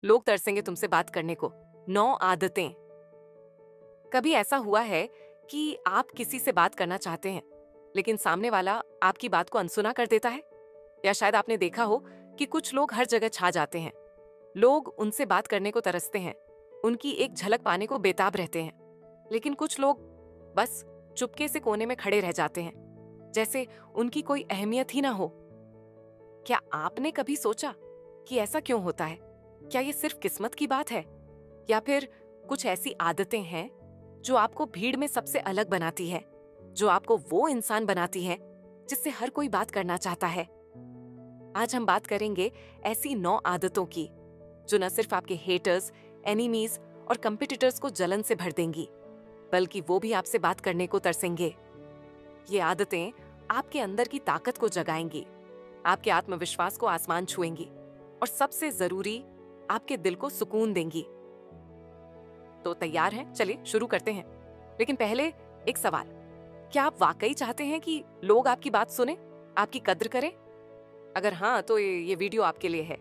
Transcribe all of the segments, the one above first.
लोग तरसेंगे तुमसे बात करने को। 9 आदतें। कभी ऐसा हुआ है कि आप किसी से बात करना चाहते हैं, लेकिन सामने वाला आपकी बात को अनसुना कर देता है? या शायद आपने देखा हो कि कुछ लोग हर जगह छा जाते हैं। लोग उनसे बात करने को तरसते हैं, उनकी एक झलक पाने को बेताब रहते हैं। लेकिन कुछ लोग बस चुपके से कोने में खड़े रह जाते हैं, जैसे उनकी कोई अहमियत ही ना हो। क्या आपने कभी सोचा कि ऐसा क्यों होता है? क्या ये सिर्फ किस्मत की बात है, या फिर कुछ ऐसी आदतें हैं जो आपको भीड़ में सबसे अलग बनाती है, जो आपको वो इंसान बनाती है जिससे हर कोई बात करना चाहता है? आज हम बात करेंगे ऐसी 9 आदतों की जो न सिर्फ आपके हेटर्स, एनिमीज और कंपिटिटर्स को जलन से भर देंगी, बल्कि वो भी आपसे बात करने को तरसेंगे। ये आदतें आपके अंदर की ताकत को जगाएंगी, आपके आत्मविश्वास को आसमान छुएंगी और सबसे जरूरी, आपके दिल को सुकून देंगी। तो तैयार हैं? चलिए शुरू करते हैं। लेकिन पहले एक सवाल, क्या आप वाकई चाहते हैं कि लोग आपकी बात सुने, आपकी कद्र करें? अगर हाँ, तो ये वीडियो आपके लिए है।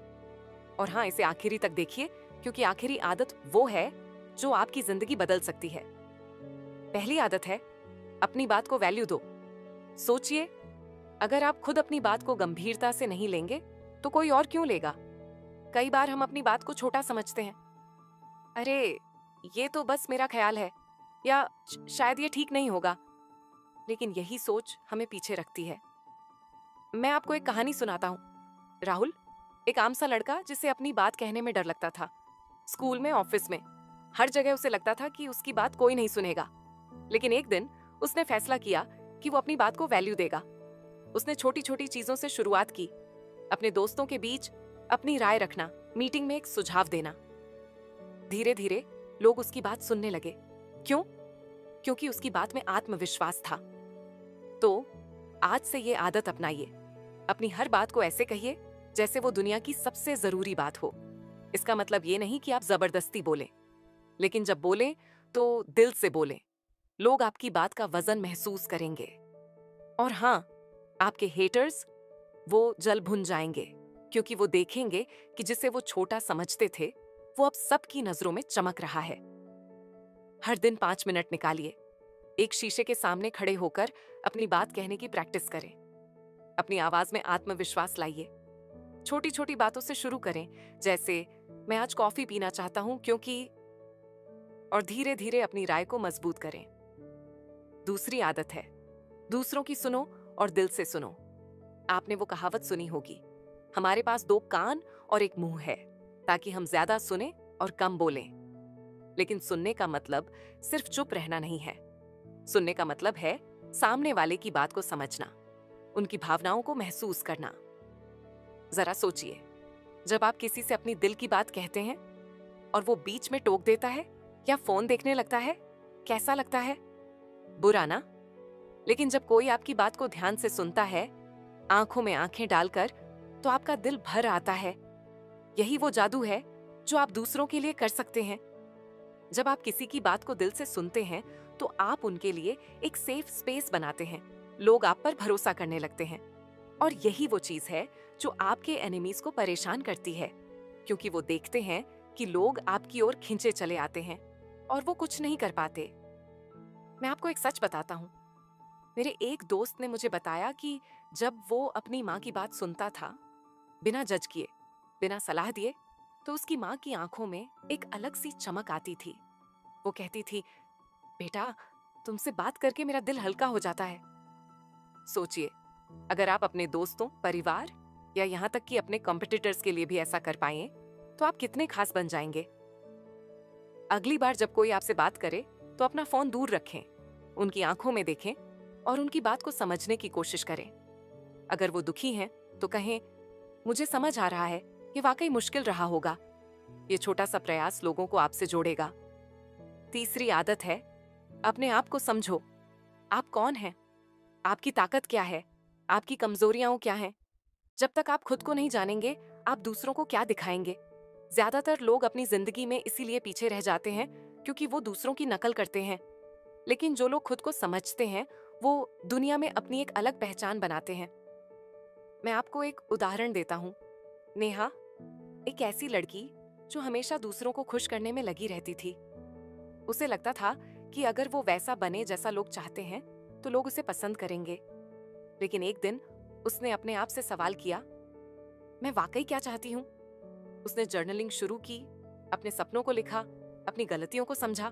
और हाँ, इसे आखिरी तक देखिए, क्योंकि आखिरी आदत वो है जो आपकी जिंदगी बदल सकती है। पहली आदत है, अपनी बात को वैल्यू दो। सोचिए, अगर आप खुद अपनी बात को गंभीरता से नहीं लेंगे तो कोई और क्यों लेगा? कई बार हम अपनी बात को छोटा समझते हैं। अरे, ये तो बस मेरा ख्याल है, या शायद ये ठीक नहीं होगा। लेकिन यही सोच हमें पीछे रखती है। मैं आपको एक कहानी सुनाता हूँ। राहुल एक आम सा लड़का जिसे अपनी बात कहने में डर लगता था। स्कूल में, ऑफिस में, हर जगह उसे लगता था कि उसकी बात कोई नहीं सुनेगा। लेकिन एक दिन उसने फैसला किया कि वो अपनी बात को वैल्यू देगा। उसने छोटी छोटी चीजों से शुरुआत की, अपने दोस्तों के बीच अपनी राय रखना, मीटिंग में एक सुझाव देना। धीरे धीरे लोग उसकी बात सुनने लगे। क्यों? क्योंकि उसकी बात में आत्मविश्वास था। तो आज से ये आदत अपनाइए, अपनी हर बात को ऐसे कहिए जैसे वो दुनिया की सबसे जरूरी बात हो। इसका मतलब ये नहीं कि आप जबरदस्ती बोलें, लेकिन जब बोलें तो दिल से बोलें। लोग आपकी बात का वजन महसूस करेंगे। और हाँ, आपके हेटर्स वो जल भुन जाएंगे, क्योंकि वो देखेंगे कि जिसे वो छोटा समझते थे वो अब सबकी नजरों में चमक रहा है। हर दिन 5 मिनट निकालिए, एक शीशे के सामने खड़े होकर अपनी बात कहने की प्रैक्टिस करें। अपनी आवाज में आत्मविश्वास लाइए। छोटी छोटी बातों से शुरू करें, जैसे मैं आज कॉफी पीना चाहता हूं क्योंकि, और धीरे धीरे अपनी राय को मजबूत करें। दूसरी आदत है, दूसरों की सुनो और दिल से सुनो। आपने वो कहावत सुनी होगी, हमारे पास 2 कान और एक मुंह है, ताकि हम ज्यादा सुने और कम बोलें। लेकिन सुनने का मतलब सिर्फ चुप रहना नहीं है। सुनने का मतलब है सामने वाले की बात को समझना, उनकी भावनाओं को महसूस करना। जरा सोचिए, जब आप किसी से अपनी दिल की बात कहते हैं और वो बीच में टोक देता है या फोन देखने लगता है, कैसा लगता है? बुरा ना? लेकिन जब कोई आपकी बात को ध्यान से सुनता है, आंखों में आंखें डालकर, तो आपका दिल भर आता है। यही वो जादू है जो आप दूसरों के लिए कर सकते हैं। जब आप किसी की बात को दिल से सुनते हैं तो आप उनके लिए एक सेफ स्पेस बनाते हैं। लोग आप पर भरोसा करने लगते हैं। और यही वो चीज है जो आपके एनिमीज को परेशान करती है, क्योंकि वो देखते हैं कि लोग आपकी ओर खींचे चले आते हैं और वो कुछ नहीं कर पाते। मैं आपको एक सच बताता हूँ। मेरे एक दोस्त ने मुझे बताया कि जब वो अपनी माँ की बात सुनता था, बिना जज किए, बिना सलाह दिए, तो उसकी माँ की आंखों में एक अलग सी चमक आती थी। वो कहती थी, बेटा, तुमसे बात करके मेरा दिल हल्का हो जाता है। सोचिए, अगर आप अपने दोस्तों, परिवार या यहाँ तक कि अपने कॉम्पिटिटर्स के लिए भी ऐसा कर पाए, तो आप कितने खास बन जाएंगे। अगली बार जब कोई आपसे बात करे तो अपना फोन दूर रखें, उनकी आंखों में देखें और उनकी बात को समझने की कोशिश करें। अगर वो दुखी हैं तो कहें, मुझे समझ आ रहा है, ये वाकई मुश्किल रहा होगा। ये छोटा सा प्रयास लोगों को आपसे जोड़ेगा। तीसरी आदत है, अपने आप को समझो। आप कौन हैं? आपकी ताकत क्या है? आपकी कमजोरियां क्या हैं? जब तक आप खुद को नहीं जानेंगे, आप दूसरों को क्या दिखाएंगे? ज्यादातर लोग अपनी जिंदगी में इसीलिए पीछे रह जाते हैं क्योंकि वो दूसरों की नकल करते हैं। लेकिन जो लोग खुद को समझते हैं, वो दुनिया में अपनी एक अलग पहचान बनाते हैं। मैं आपको एक उदाहरण देता हूँ। नेहा एक ऐसी लड़की जो हमेशा दूसरों को खुश करने में लगी रहती थी। उसे लगता था कि अगर वो वैसा बने जैसा लोग चाहते हैं तो लोग उसे पसंद करेंगे। लेकिन एक दिन उसने अपने आप से सवाल किया, मैं वाकई क्या चाहती हूँ? उसने जर्नलिंग शुरू की, अपने सपनों को लिखा, अपनी गलतियों को समझा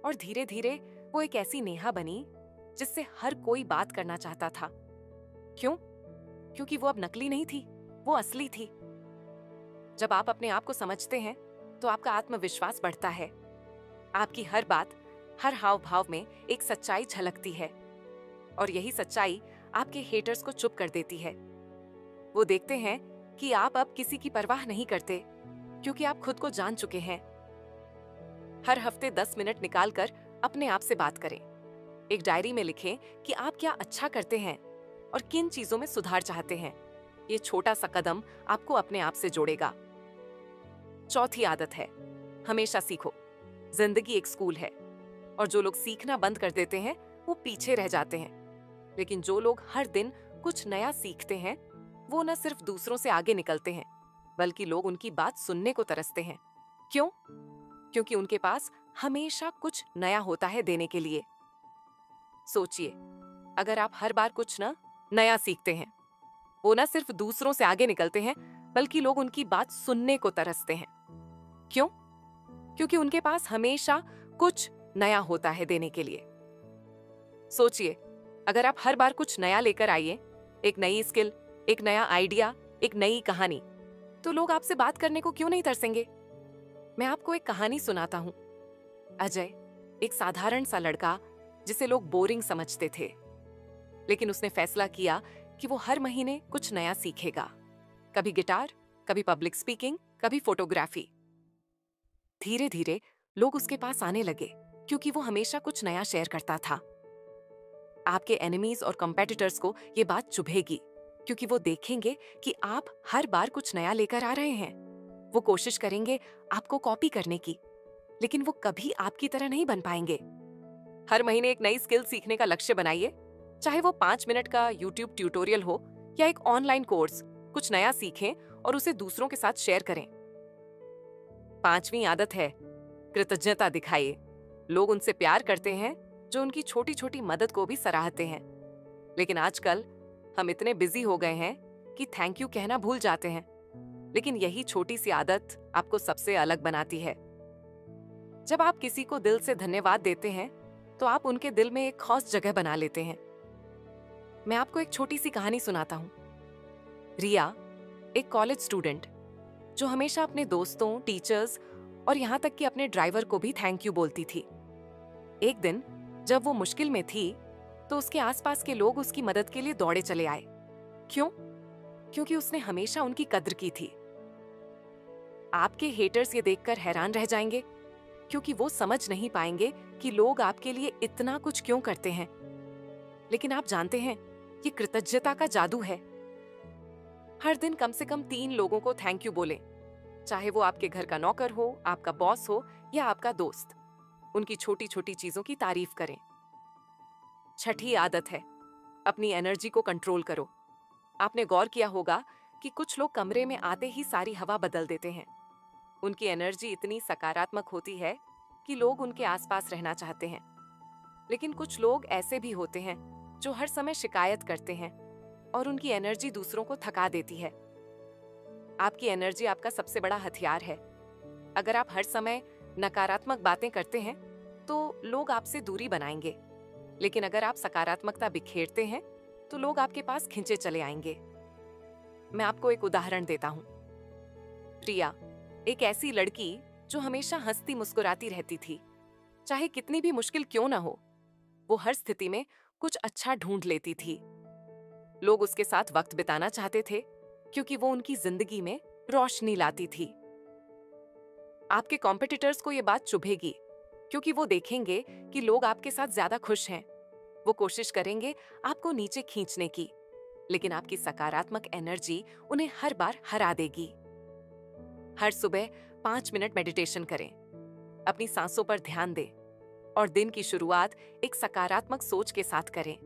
और धीरे धीरे वो एक ऐसी नेहा बनी जिससे हर कोई बात करना चाहता था। क्यों? क्योंकि वो अब नकली नहीं थी, वो असली थी। जब आप अपने आप को समझते हैं तो आपका आत्मविश्वास बढ़ता है। आपकी हर बात, हर हाव भाव में एक सच्चाई झलकती है और यही सच्चाई आपके हेटर्स को चुप कर देती है। वो देखते हैं कि आप अब किसी की परवाह नहीं करते क्योंकि आप खुद को जान चुके हैं। हर हफ्ते 10 मिनट निकालकर अपने आप से बात करें। एक डायरी में लिखें कि आप क्या अच्छा करते हैं और किन चीजों में सुधार चाहते हैं। ये छोटा सा कदम आपको अपने आप से जोड़ेगा। चौथी आदत है, हमेशा सीखो। जिंदगी एक स्कूल है और जो लोग सीखना बंद कर देते हैं वो पीछे रह जाते हैं। लेकिन जो लोग हर दिन कुछ नया सीखते हैं वो न सिर्फ दूसरों से आगे निकलते हैं बल्कि लोग उनकी बात सुनने को तरसते हैं। क्यों? क्योंकि उनके पास हमेशा कुछ नया होता है देने के लिए। सोचिए, अगर आप हर बार कुछ नया सीखते हैं, वो न सिर्फ दूसरों से आगे निकलते हैं बल्कि लोग उनकी बात सुनने को तरसते हैं। क्यों? क्योंकि उनके पास हमेशा कुछ नया होता है देने के लिए। सोचिए, अगर आप हर बार कुछ नया लेकर आइए, एक नई स्किल, एक नया आइडिया, एक नई कहानी, तो लोग आपसे बात करने को क्यों नहीं तरसेंगे? मैं आपको एक कहानी सुनाता हूं। अजय, एक साधारण सा लड़का जिसे लोग बोरिंग समझते थे, लेकिन उसने फैसला किया कि वो हर महीने कुछ नया सीखेगा। कभी गिटार, कभी पब्लिक स्पीकिंग, कभी फोटोग्राफी। धीरे धीरे लोग उसके पास आने लगे क्योंकि वो हमेशा कुछ नया शेयर करता था। आपके एनिमीज और कंपेटिटर्स को ये बात चुभेगी क्योंकि वो देखेंगे कि आप हर बार कुछ नया लेकर आ रहे हैं। वो कोशिश करेंगे आपको कॉपी करने की, लेकिन वो कभी आपकी तरह नहीं बन पाएंगे। हर महीने एक नई स्किल सीखने का लक्ष्य बनाइए, चाहे वो 5 मिनट का YouTube ट्यूटोरियल हो या एक ऑनलाइन कोर्स। कुछ नया सीखें और उसे दूसरों के साथ शेयर करें। 5वीं आदत है, कृतज्ञता दिखाइए। लोग उनसे प्यार करते हैं जो उनकी छोटी छोटी मदद को भी सराहते हैं। लेकिन आजकल हम इतने बिजी हो गए हैं कि थैंक यू कहना भूल जाते हैं। लेकिन यही छोटी सी आदत आपको सबसे अलग बनाती है। जब आप किसी को दिल से धन्यवाद देते हैं तो आप उनके दिल में एक खास जगह बना लेते हैं। मैं आपको एक छोटी सी कहानी सुनाता हूँ। रिया, एक कॉलेज स्टूडेंट जो हमेशा अपने दोस्तों, टीचर्स और यहाँ तक कि अपने ड्राइवर को भी थैंक यू बोलती थी। एक दिन जब वो मुश्किल में थी तो उसके आसपास के लोग उसकी मदद के लिए दौड़े चले आए। क्यों? क्योंकि उसने हमेशा उनकी कद्र की थी। आपके हेटर्स ये देखकर हैरान रह जाएंगे क्योंकि वो समझ नहीं पाएंगे कि लोग आपके लिए इतना कुछ क्यों करते हैं। लेकिन आप जानते हैं, ये कृतज्ञता का जादू है। हर दिन कम से कम 3 लोगों को थैंक यू बोलें, चाहे वो आपके घर का नौकर हो, आपका बॉस हो या आपका दोस्त। उनकी छोटी छोटी चीजों की तारीफ करें। छठी आदत है, अपनी एनर्जी को कंट्रोल करो। आपने गौर किया होगा कि कुछ लोग कमरे में आते ही सारी हवा बदल देते हैं। उनकी एनर्जी इतनी सकारात्मक होती है कि लोग उनके आसपास रहना चाहते हैं। लेकिन कुछ लोग ऐसे भी होते हैं जो हर समय शिकायत करते हैं और उनकी एनर्जी दूसरों को थका देती है। आपकी एनर्जी आपका सबसे बड़ा हथियार है। अगर आप हर समय नकारात्मक बातें करते हैं तो लोग आपसे दूरी बनाएंगे, लेकिन अगर आप सकारात्मकता बिखेरते हैं तो लोग आपके पास खिंचे चले आएंगे। मैं आपको एक उदाहरण देता हूँ। प्रिया, एक ऐसी लड़की जो हमेशा हंसती मुस्कुराती रहती थी। चाहे कितनी भी मुश्किल क्यों ना हो, वो हर स्थिति में कुछ अच्छा ढूंढ लेती थी। लोग उसके साथ वक्त बिताना चाहते थे क्योंकि वो उनकी जिंदगी में रोशनी लाती थी। आपके कॉम्पिटिटर्स को ये बात चुभेगी क्योंकि वो देखेंगे कि लोग आपके साथ ज्यादा खुश हैं। वो कोशिश करेंगे आपको नीचे खींचने की, लेकिन आपकी सकारात्मक एनर्जी उन्हें हर बार हरा देगी। हर सुबह 5 मिनट मेडिटेशन करें, अपनी सांसों पर ध्यान दें और दिन की शुरुआत एक सकारात्मक सोच के साथ करें।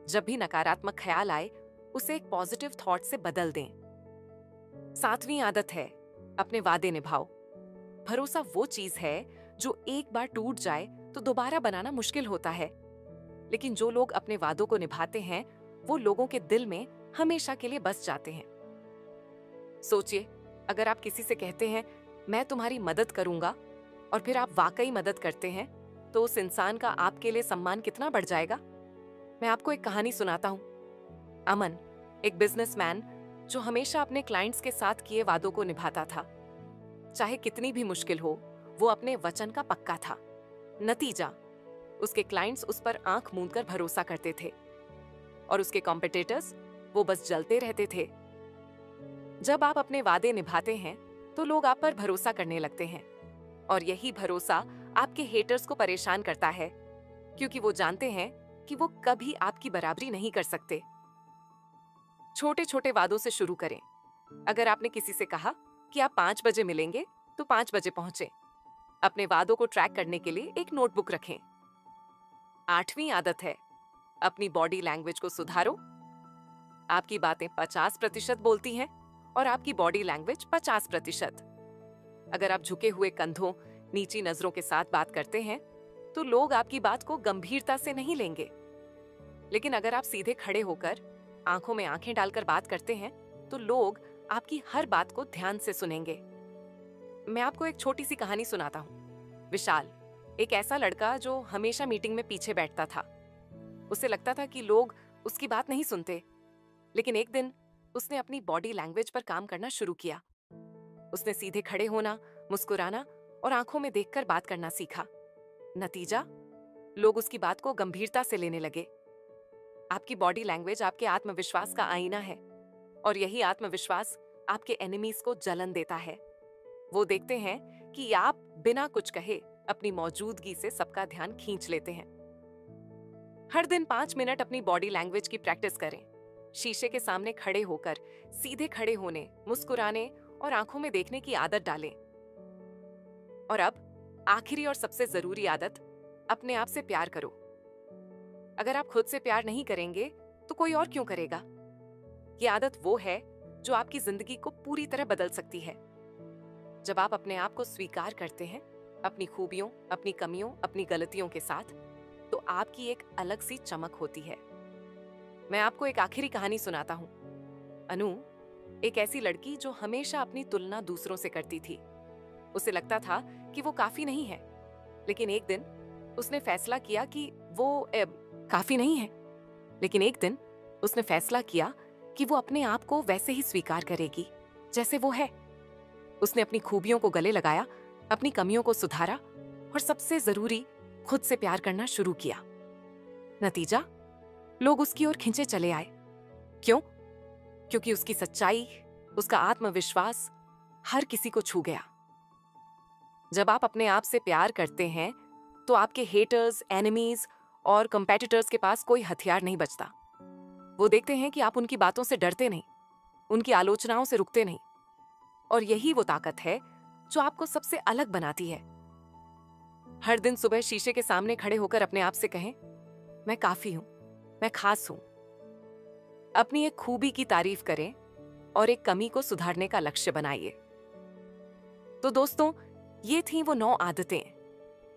जब भी नकारात्मक ख्याल आए, उसे एक पॉजिटिव थॉट से बदल दें। 7वीं आदत है, अपने वादे निभाओ। भरोसा वो चीज है जो एक बार टूट जाए तो दोबारा बनाना मुश्किल होता है, लेकिन जो लोग अपने वादों को निभाते हैं वो लोगों के दिल में हमेशा के लिए बस जाते हैं। सोचिए, अगर आप किसी से कहते हैं मैं तुम्हारी मदद करूंगा और फिर आप वाकई मदद करते हैं, तो उस इंसान का आपके लिए सम्मान कितना बढ़ जाएगा। मैं आपको एक कहानी सुनाता हूं। अमन एक बिजनेसमैन जो हमेशा अपने क्लाइंट्स के साथ किए वादों को निभाता था। चाहे कितनी भी मुश्किल हो, वो अपने वचन का पक्का था। नतीजा, उसके क्लाइंट्स उस पर आंख मूंद कर भरोसा करते थे और उसके कॉम्पिटिटर्स वो बस जलते रहते थे। जब आप अपने वादे निभाते हैं तो लोग आप पर भरोसा करने लगते हैं, और यही भरोसा आपके हेटर्स को परेशान करता है, क्योंकि वो जानते हैं कि वो कभी आपकी बराबरी नहीं कर सकते। छोटे छोटे वादों से शुरू करें। अगर आपने किसी से कहा कि आप 5 बजे मिलेंगे, तो 5 बजे पहुंचे। अपने वादों को ट्रैक करने के लिए एक नोटबुक रखें। 8वीं आदत है, अपनी बॉडी लैंग्वेज को सुधारो। आपकी बातें 50% बोलती हैं और आपकी बॉडी लैंग्वेज 50%। अगर आप झुके हुए कंधों, नीची नजरों के साथ बात करते हैं तो लोग आपकी बात को गंभीरता से नहीं लेंगे, लेकिन अगर आप सीधे खड़े होकर आंखों में आंखें डालकर बात करते हैं तो लोग आपकी हर बात को ध्यान से सुनेंगे। मैं आपको एक छोटी सी कहानी सुनाता हूँ। विशाल एक ऐसा लड़का जो हमेशा मीटिंग में पीछे बैठता था। उसे लगता था कि लोग उसकी बात नहीं सुनते, लेकिन एक दिन उसने अपनी बॉडी लैंग्वेज पर काम करना शुरू किया। उसने सीधे खड़े होना, मुस्कुराना और आंखों में देखकर बात करना सीखा। नतीजा, लोग उसकी बात को गंभीरता से लेने लगे। आपकी बॉडी लैंग्वेज आपके आत्मविश्वास का आईना है, और यही आत्मविश्वास आपके एनिमीज को जलन देता है। वो देखते हैं कि आप बिना कुछ कहे अपनी मौजूदगी से सबका ध्यान खींच लेते हैं। हर दिन 5 मिनट अपनी बॉडी लैंग्वेज की प्रैक्टिस करें। शीशे के सामने खड़े होकर सीधे खड़े होने, मुस्कुराने और आंखों में देखने की आदत डालें। और अब आखिरी और सबसे जरूरी आदत, अपने आप से प्यार करो। अगर आप खुद से प्यार नहीं करेंगे तो कोई और क्यों करेगा। ये आदत वो है जो आपकी जिंदगी को पूरी तरह बदल सकती है। जब आप अपने आप को स्वीकार करते हैं, अपनी खूबियों, अपनी कमियों, अपनी गलतियों के साथ, तो आपकी एक अलग सी चमक होती है। मैं आपको एक आखिरी कहानी सुनाता हूँ। अनु एक ऐसी लड़की जो हमेशा अपनी तुलना दूसरों से करती थी। उसे लगता था कि वो काफी नहीं है, लेकिन एक दिन उसने फैसला किया कि वो काफी नहीं है, लेकिन एक दिन उसने फैसला किया कि वो अपने आप को वैसे ही स्वीकार करेगी जैसे वो है। उसने अपनी खूबियों को गले लगाया, अपनी कमियों को सुधारा और सबसे जरूरी, खुद से प्यार करना शुरू किया। नतीजा, लोग उसकी ओर खिंचे चले आए। क्यों? क्योंकि उसकी सच्चाई, उसका आत्मविश्वास हर किसी को छू गया। जब आप अपने आप से प्यार करते हैं तो आपके हेटर्स, एनिमीज और कंपेटिटर्स के पास कोई हथियार नहीं बचता। वो देखते हैं कि आप उनकी बातों से डरते नहीं, उनकी आलोचनाओं से रुकते नहीं, और यही वो ताकत है जो आपको सबसे अलग बनाती है। हर दिन सुबह शीशे के सामने खड़े होकर अपने आप से कहें, मैं काफी हूं, मैं खास हूं। अपनी एक खूबी की तारीफ करें और एक कमी को सुधारने का लक्ष्य बनाइए। तो दोस्तों, ये थी वो 9 आदतें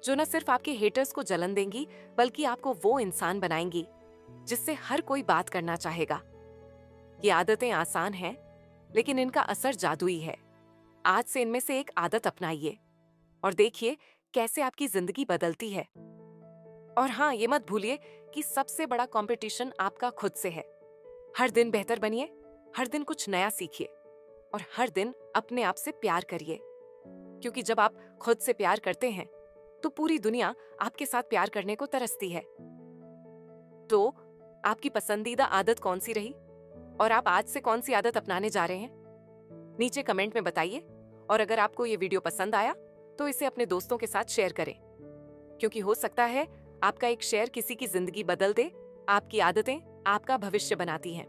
जो न सिर्फ आपके हेटर्स को जलन देंगी, बल्कि आपको वो इंसान बनाएंगी जिससे हर कोई बात करना चाहेगा। ये आदतें आसान हैं, लेकिन इनका असर जादुई है। आज से इनमें से एक आदत अपनाइए और देखिए कैसे आपकी जिंदगी बदलती है। और हाँ, ये मत भूलिए कि सबसे बड़ा कंपटीशन आपका खुद से है। हर दिन बेहतर बनिए, हर दिन कुछ नया सीखिए और हर दिन अपने आप से प्यार करिए, क्योंकि जब आप खुद से प्यार करते हैं तो पूरी दुनिया आपके साथ प्यार करने को तरसती है। तो आपकी पसंदीदा आदत कौन सी रही और आप आज से कौन सी आदत अपनाने जा रहे हैं? नीचे कमेंट में बताइए। और अगर आपको ये वीडियो पसंद आया तो इसे अपने दोस्तों के साथ शेयर करें, क्योंकि हो सकता है आपका एक शेयर किसी की जिंदगी बदल दे। आपकी आदतें आपका भविष्य बनाती हैं।